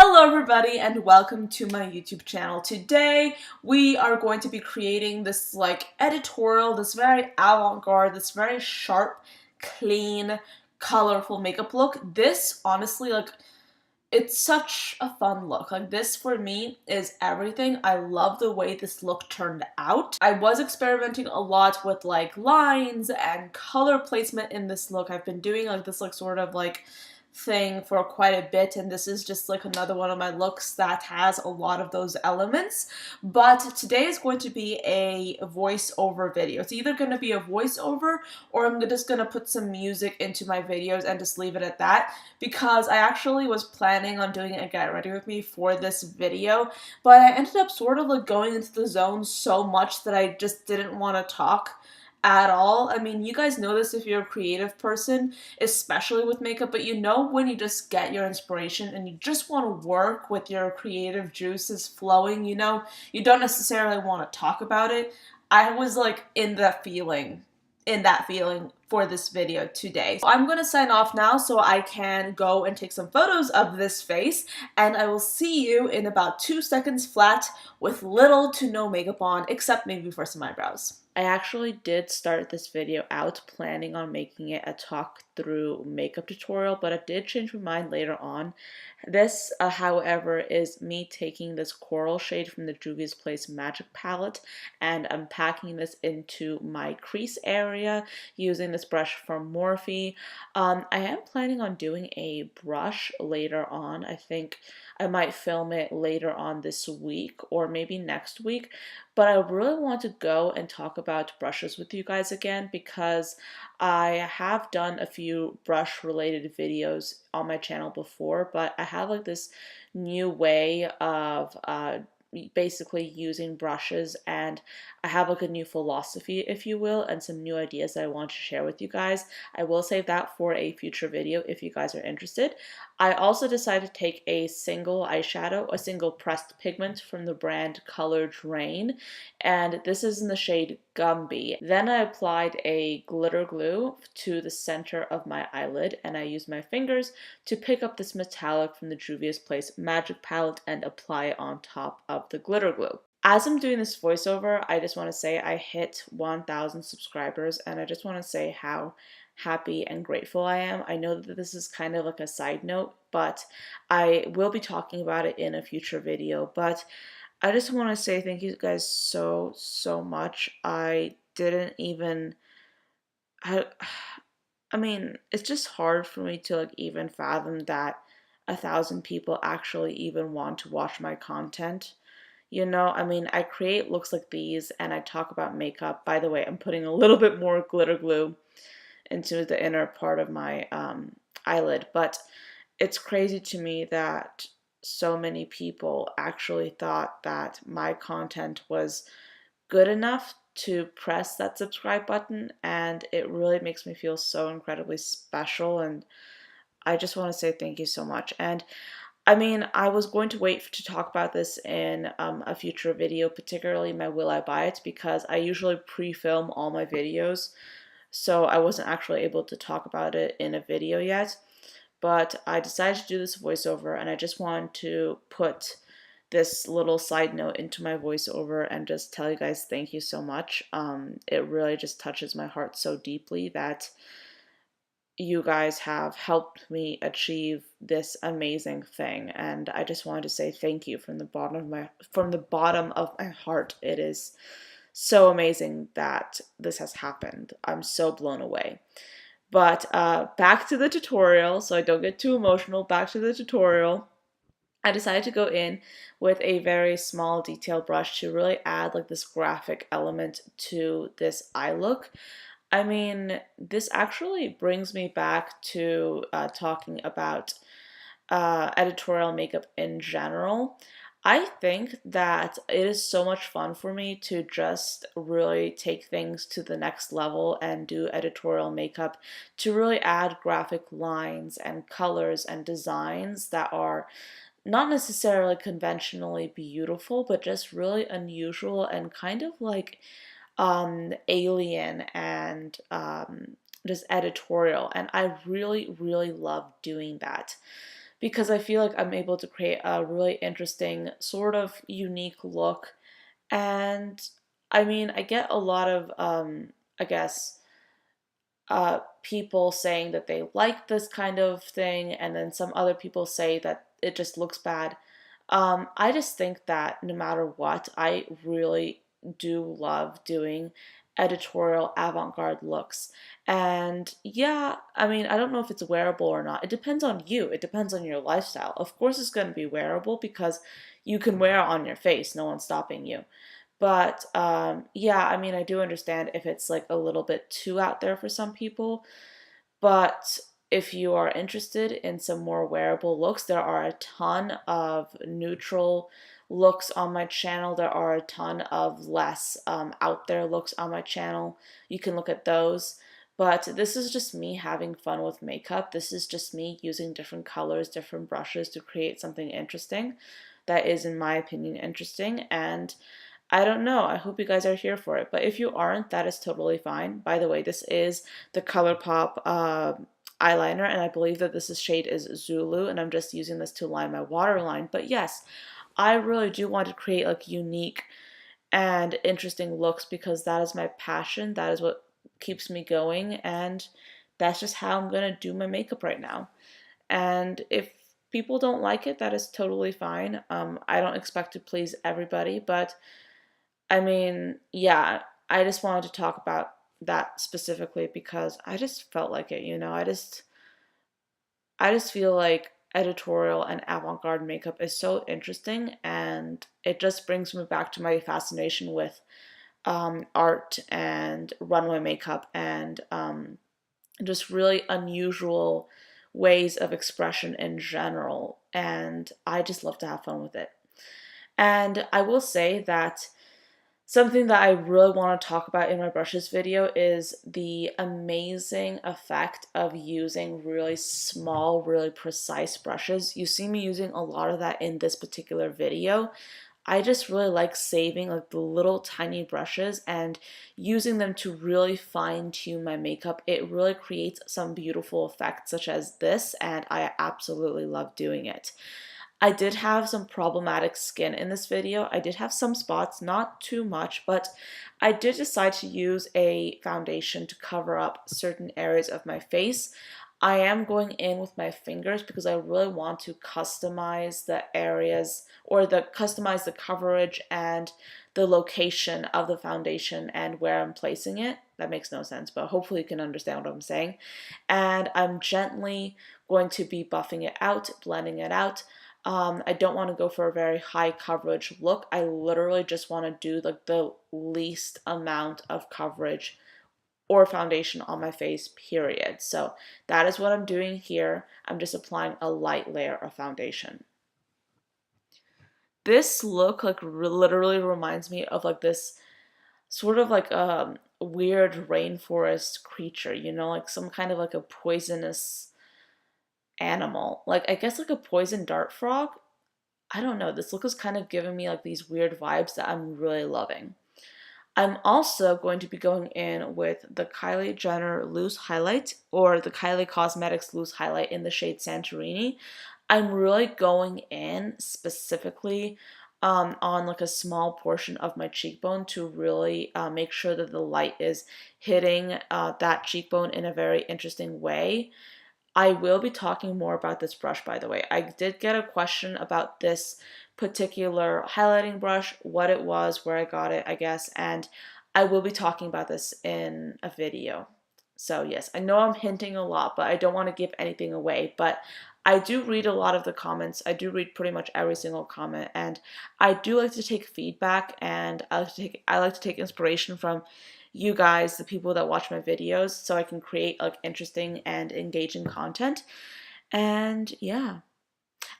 Hello everybody and welcome to my YouTube channel. Today we are going to be creating this editorial, this very avant-garde, this very sharp, clean, colorful makeup look. This honestly it's such a fun look. This for me is everything. I love the way this look turned out. I was experimenting a lot with lines and color placement in this look. I've been doing this sort of thing for quite a bit, and this is just another one of my looks that has a lot of those elements. But today is going to be a voiceover video. It's either going to be a voiceover or I'm just going to put some music into my videos and just leave it at that, because I actually was planning on doing a get ready with me for this video, but I ended up sort of going into the zone so much that I just didn't want to talk at all. I mean, you guys know this if you're a creative person, especially with makeup, but you know when you just get your inspiration and you just want to work with your creative juices flowing, you don't necessarily want to talk about it. I was in that feeling for this video today. So I'm gonna sign off now so I can go and take some photos of this face, and I will see you in about 2 seconds flat with little to no makeup on, except maybe for some eyebrows. I actually did start this video out planning on making it a talk through makeup tutorial, but I did change my mind later on. This, however, is me taking this coral shade from the Juvia's Place Magic Palette and I'm packing this into my crease area using this brush from Morphe. I am planning on doing a brush later on. I think I might film it later on this week or maybe next week, but I really want to go and talk about brushes with you guys again, because I have done a few brush related videos on my channel before, but I have this new way of basically using brushes, and I have a new philosophy, if you will, and some new ideas that I want to share with you guys. I will save that for a future video if you guys are interested. I also decided to take a single eyeshadow, a single pressed pigment from the brand Color Drain, and this is in the shade Gumby. Then I applied a glitter glue to the center of my eyelid, and I used my fingers to pick up this metallic from the Juvia's Place Magic Palette and apply it on top of the glitter glue. As I'm doing this voiceover, I just want to say I hit 1,000 subscribers, and I just want to say how happy and grateful I am. I know that this is kind of a side note, but I will be talking about it in a future video. But I just want to say thank you guys so much. I didn't even I mean, it's just hard for me to even fathom that 1,000 people actually even want to watch my content. I mean, I create looks like these and I talk about makeup. By the way, I'm putting a little bit more glitter glue into the inner part of my eyelid, but it's crazy to me that so many people actually thought that my content was good enough to press that subscribe button, and it really makes me feel so incredibly special, and I just want to say thank you so much. And I mean, I was going to wait to talk about this in a future video, particularly my Will I Buy It, because I usually pre-film all my videos, so I wasn't actually able to talk about it in a video yet. But I decided to do this voiceover, and I just wanted to put this little side note into my voiceover and just tell you guys thank you so much. It really just touches my heart so deeply that you guys have helped me achieve this amazing thing, and I just wanted to say thank you from the bottom of my heart. It is so amazing that this has happened. I'm so blown away. But back to the tutorial, so I don't get too emotional. Back to the tutorial. I decided to go in with a very small detail brush to really add this graphic element to this eye look. I mean, this actually brings me back to talking about editorial makeup in general. I think that it is so much fun for me to just really take things to the next level and do editorial makeup to really add graphic lines and colors and designs that are not necessarily conventionally beautiful, but just really unusual and kind of alien and just editorial. And I really love doing that because I feel like I'm able to create a really interesting, sort of unique look. And I mean, I get a lot of, I guess, people saying that they like this kind of thing, and then some other people say that it just looks bad. I just think that no matter what, I really do love doing editorial avant-garde looks. And yeah, I mean, I don't know if it's wearable or not. It depends on you. It depends on your lifestyle. Of course, it's going to be wearable because you can wear it on your face. No one's stopping you. But yeah, I mean, I do understand if it's like a little bit too out there for some people. But if you are interested in some more wearable looks, there are a ton of neutral looks on my channel. There are a ton of less out there looks on my channel. You can look at those. But this is just me having fun with makeup. This is just me using different colors, different brushes to create something interesting that is, in my opinion, interesting. And I don't know. I hope you guys are here for it. But if you aren't, that is totally fine. By the way, this is the ColourPop eyeliner, and I believe that this shade is Zulu, and I'm just using this to line my waterline. But yes, I really do want to create like unique and interesting looks because that is my passion. That is what keeps me going, and that's just how I'm going to do my makeup right now. And if people don't like it, that is totally fine. I don't expect to please everybody, but I mean, yeah, I just wanted to talk about that specifically because I just felt like it, you know. I just feel like editorial and avant-garde makeup is so interesting, and it just brings me back to my fascination with art and runway makeup and just really unusual ways of expression in general. And I just love to have fun with it. And I will say that something that I really want to talk about in my brushes video is the amazing effect of using really small, really precise brushes. You see me using a lot of that in this particular video. I just really like saving like the little tiny brushes and using them to really fine tune my makeup. It really creates some beautiful effects such as this, and I absolutely love doing it. I did have some problematic skin in this video. I did have some spots, not too much, but I did decide to use a foundation to cover up certain areas of my face. I am going in with my fingers because I really want to customize the areas or customize the coverage and the location of the foundation and where I'm placing it. That makes no sense, but hopefully you can understand what I'm saying. And I'm gently going to be buffing it out, blending it out. I don't want to go for a very high coverage look. I literally just want to do like the least amount of coverage or foundation on my face, period. So that is what I'm doing here. I'm just applying a light layer of foundation. This look like literally reminds me of like this sort of like a weird rainforest creature, you know, like some kind of like a poisonous animal. Like I guess like a poison dart frog. I don't know, this look is kind of giving me like these weird vibes that I'm really loving. I'm also going to be going in with the Kylie Jenner Loose Highlight or the Kylie Cosmetics Loose Highlight in the shade Santorini. I'm really going in specifically on like a small portion of my cheekbone to really make sure that the light is hitting that cheekbone in a very interesting way. I will be talking more about this brush, by the way. I did get a question about this particular highlighting brush, what it was, where I got it, I guess, and I will be talking about this in a video. So yes, I know I'm hinting a lot, but I don't want to give anything away, but I do read a lot of the comments. I do read pretty much every single comment, and I do like to take feedback, and I like to take inspiration from you guys, the people that watch my videos, so I can create like interesting and engaging content. And yeah,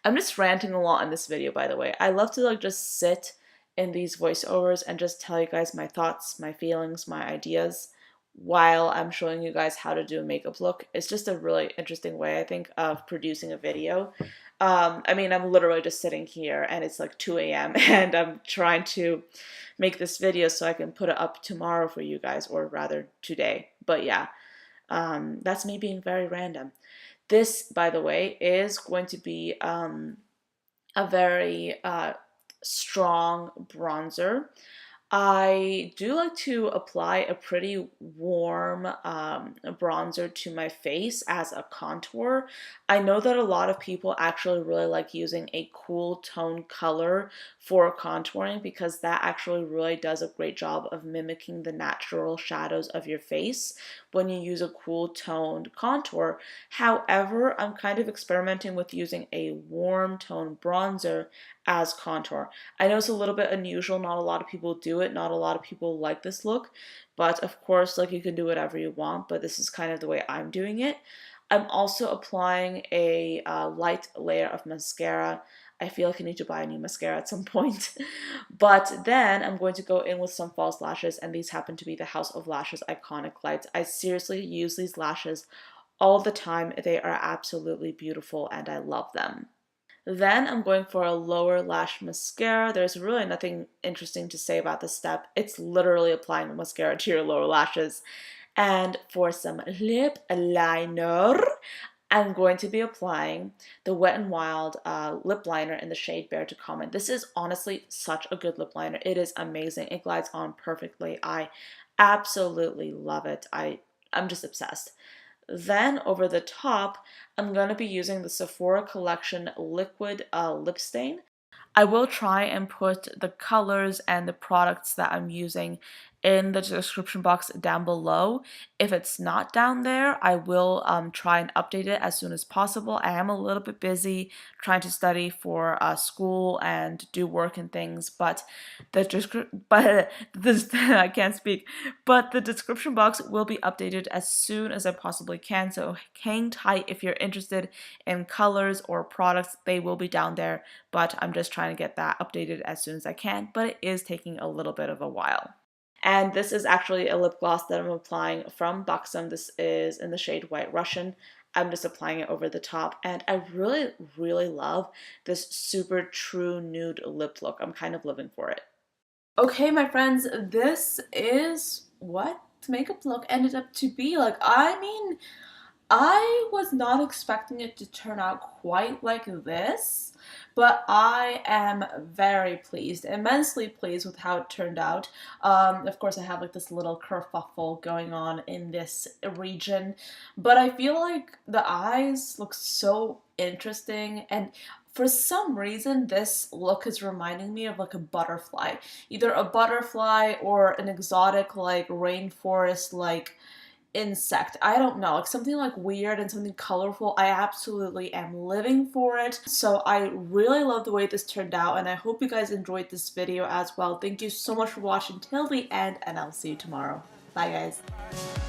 I'm just ranting a lot in this video, by the way. I love to like just sit in these voiceovers and just tell you guys my thoughts, my feelings, my ideas while I'm showing you guys how to do a makeup look. It's just a really interesting way, I think, of producing a video. I mean, I'm literally just sitting here and it's like 2 a.m. and I'm trying to make this video so I can put it up tomorrow for you guys, or rather today. But yeah, that's me being very random. This, by the way, is going to be a very strong bronzer. I do like to apply a pretty warm bronzer to my face as a contour. I know that a lot of people actually really like using a cool tone color for contouring because that actually really does a great job of mimicking the natural shadows of your face when you use a cool toned contour. However, I'm kind of experimenting with using a warm tone bronzer as contour. I know it's a little bit unusual, not a lot of people do it, not a lot of people like this look, but of course, like, you can do whatever you want, but this is kind of the way I'm doing it. I'm also applying a light layer of mascara. I feel like I need to buy a new mascara at some point. But then I'm going to go in with some false lashes, and these happen to be the House of Lashes Iconic Lights. I seriously use these lashes all the time. They are absolutely beautiful and I love them. Then I'm going for a lower lash mascara. There's really nothing interesting to say about this step. It's literally applying mascara to your lower lashes. And for some lip liner, I'm going to be applying the Wet n Wild lip liner in the shade Bear to Comment. This is honestly such a good lip liner. It is amazing. It glides on perfectly. I absolutely love it. I'm just obsessed. Then over the top, I'm going to be using the Sephora Collection Liquid Lip Stain. I will try and put the colors and the products that I'm using in the description box down below. If it's not down there, I will try and update it as soon as possible. I am a little bit busy trying to study for school and do work and things, but I can't speak. But the description box will be updated as soon as I possibly can. So hang tight if you're interested in colors or products. They will be down there, but I'm just trying to get that updated as soon as I can. But it is taking a little bit of a while. And this is actually a lip gloss that I'm applying from Buxom. This is in the shade White Russian. I'm just applying it over the top, and I really, really love this super true nude lip look. I'm kind of living for it. Okay, my friends, this is what the makeup look ended up to be like. I mean, I was not expecting it to turn out quite like this, but I am very pleased, immensely pleased with how it turned out. Of course, I have like this little kerfuffle going on in this region, but I feel like the eyes look so interesting, and for some reason, this look is reminding me of like a butterfly, either a butterfly or an exotic like rainforest like insect. I don't know, like something like weird and something colorful. I absolutely am living for it. So I really love the way this turned out, and I hope you guys enjoyed this video as well. Thank you so much for watching till the end, and I'll see you tomorrow. Bye guys.